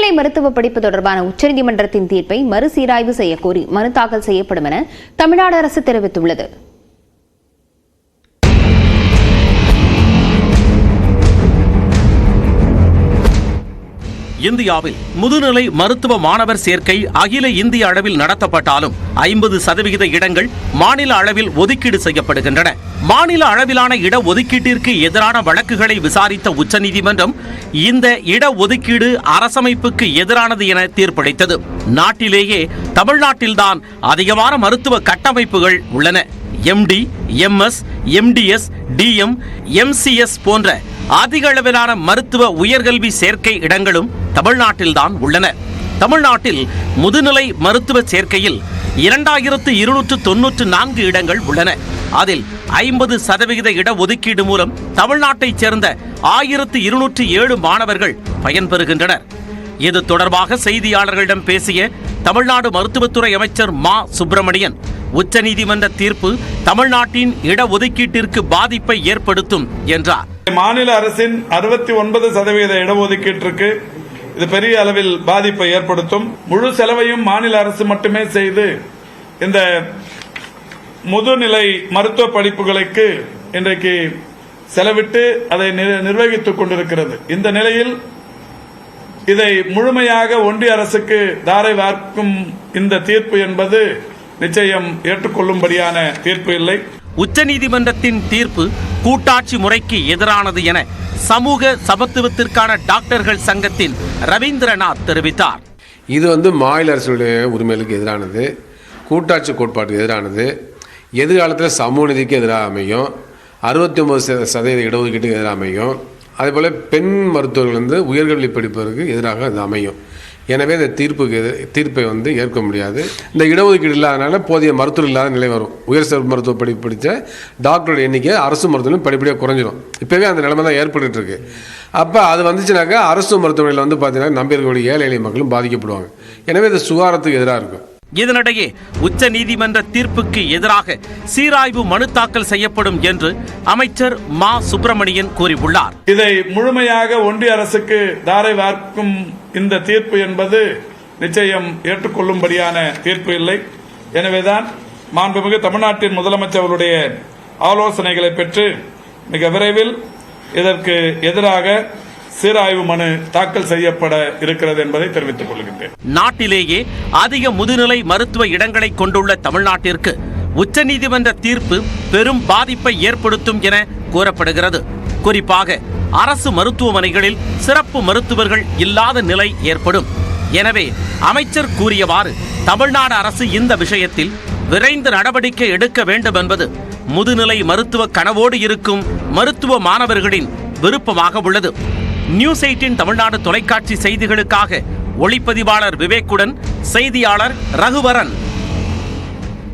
முதுநிலை மருத்துவ படிப்பு தொடர்பான உச்சநீதிமன்றத்தின் தீர்ப்பை மறுசீராய்வு செய்யக்கோரி மனு தாக்கல் செய்யப்படும் என தமிழ்நாடு அரசு தெரிவித்துள்ளது. இந்தியாவில் முதுநிலை மருத்துவ மாணவர் சேர்க்கை அகில இந்திய அளவில் நடத்தப்பட்டாலும் 50% இடங்கள் மாநில அளவில் ஒதுக்கீடு செய்யப்படுகின்றன. மாநில அளவிலான இடஒதுக்கீட்டிற்கு எதிரான வழக்குகளை விசாரித்த உச்சநீதிமன்றம் இந்த இடஒதுக்கீடு அரசமைப்புக்கு எதிரானது என தீர்ப்பளித்தது. நாட்டிலேயே தமிழ்நாட்டில்தான் அதிகமான மருத்துவ கட்டமைப்புகள் உள்ளன. MD, MS, MDS, DM, MCS போன்ற அதிக அளவிலான மருத்துவ உயர்கல்வி சேர்க்கை இடங்களும் தமிழ்நாட்டில்தான் உள்ளன. தமிழ்நாட்டில் முதுநிலை மருத்துவ சேர்க்கையில் 2294 இடங்கள் உள்ளன. அதில் 50% இடஒதுக்கீடு மூலம் தமிழ்நாட்டைச் சேர்ந்த 1207 மாணவர்கள் பயன்பெறுகின்றனர். இது தொடர்பாக செய்தியாளர்களிடம் பேசிய தமிழ்நாடு மருத்துவத்துறை அமைச்சர் மா சுப்பிரமணியன், உச்சநீதிமன்ற தீர்ப்பு தமிழ்நாட்டின் இடஒதுக்கீட்டிற்கு பாதிப்பை ஏற்படுத்தும் என்றார். மாநில அரசின் 69% இடஒதுக்கீட்டிற்கு இது பெரிய அளவில் பாதிப்பை ஏற்படுத்தும். முழு செலவையும் மாநில அரசு மட்டுமே செய்து இந்த முதுநிலை மருத்துவ படிப்புகளுக்கு இன்றைக்கு செலவிட்டு அதை நிர்வகித்துக் கொண்டிருக்கிறது. இந்த நிலையில் இதை முழுமையாக ஒன்றிய அரசுக்கு தாரை வார்க்கும் இந்த தீர்ப்பு என்பது நிச்சயம் ஏற்றுக்கொள்ளும்படியான தீர்ப்பு இல்லை. உச்சநீதிமன்றத்தின் தீர்ப்பு கூட்டாட்சி முறைக்கு எதிரானது என சமூக சமத்துவத்திற்கான டாக்டர்கள் சங்கத்தின் ரவீந்திரநாத் தெரிவித்தார். இது மாநில அரசுடைய உரிமைகளுக்கு எதிரானது, கூட்டாட்சி கோட்பாட்டுக்கு எதிரானது, எதிர்காலத்தில் சமூக நீதிக்கு எதிராக அமையும், 69% இடஒதுக்கீட்டுக்கு எதிராக அமையும். அதேபோல் பெண் மருத்துவர்கள் உயர்கல்வி படிப்பதற்கு எதிராக அது அமையும். எனவே இந்த தீர்ப்பை ஏற்க முடியாது. இந்த இடஒதுக்கீடு இல்லாதனால போதிய மருத்துவர் இல்லாத நிலை வரும். உயர் சிறப்பு மருத்துவ படிப்பு படித்த டாக்டரோட எண்ணிக்கை அரசு மருத்துவம் படிப்படியாக குறைஞ்சிடும். இப்போவே அந்த நிலைமை தான் ஏற்பட்டு இருக்கு. அப்போ அது வந்துச்சுனாக்கா அரசு மருத்துவமனையில் பார்த்தீங்கன்னா நம்பியிருக்கக்கூடிய ஏழை எளிய மக்களும் பாதிக்கப்படுவாங்க. எனவே இது சுகாதாரத்துக்கு எதிராக இருக்கும். இதனிடையே உச்ச நீதிமன்ற தீர்ப்புக்கு எதிராக சீராய்வு மனு தாக்கல் செய்யப்படும் என்று அமைச்சர் மா சுப்பிரமணியன் கூறியுள்ளார். இதை முழுமையாக ஒன்றிய அரசுக்கு தாரை வார்க்கும் இந்த தீர்ப்பு என்பது நிச்சயம் ஏற்றுக்கொள்ளும்படியான தீர்ப்பு இல்லை. எனவேதான் மாண்புமிகு தமிழ்நாட்டின் முதலமைச்சர்களுடைய ஆலோசனைகளை பெற்று மிக விரைவில் இதற்கு எதிராக சீராய்வு மனு தாக்கல் செய்யப்பட இருக்கிறது என்பதை தெரிவித்துக் கொள்கின்றேன். நாட்டிலேயே அதிக முதுநிலை மருத்துவ இடங்களை கொண்டுள்ள தமிழ்நாட்டிற்கு உச்சநீதிமன்ற தீர்ப்பு பெரும் பாதிப்பை ஏற்படுத்தும் என கூறப்படுகிறது. குறிப்பாக அரசு மருத்துவமனைகளில் சிறப்பு மருத்துவர்கள் இல்லாத நிலை ஏற்படும். எனவே அமைச்சர் கூறியவாறு தமிழ்நாடு அரசு இந்த விஷயத்தில் விரைந்து நடவடிக்கை எடுக்க வேண்டும் என்பது முதுநிலை மருத்துவ கனவோடு இருக்கும் மருத்துவ மாணவர்களின் விருப்பமாக உள்ளது. நியூஸ் 18 தமிழ்நாடு தொலைக்காட்சி செய்திகளுக்காக ஒளிப்பதிவாளர் விவேக்குடன் செய்தியாளர் ரகுவரன்.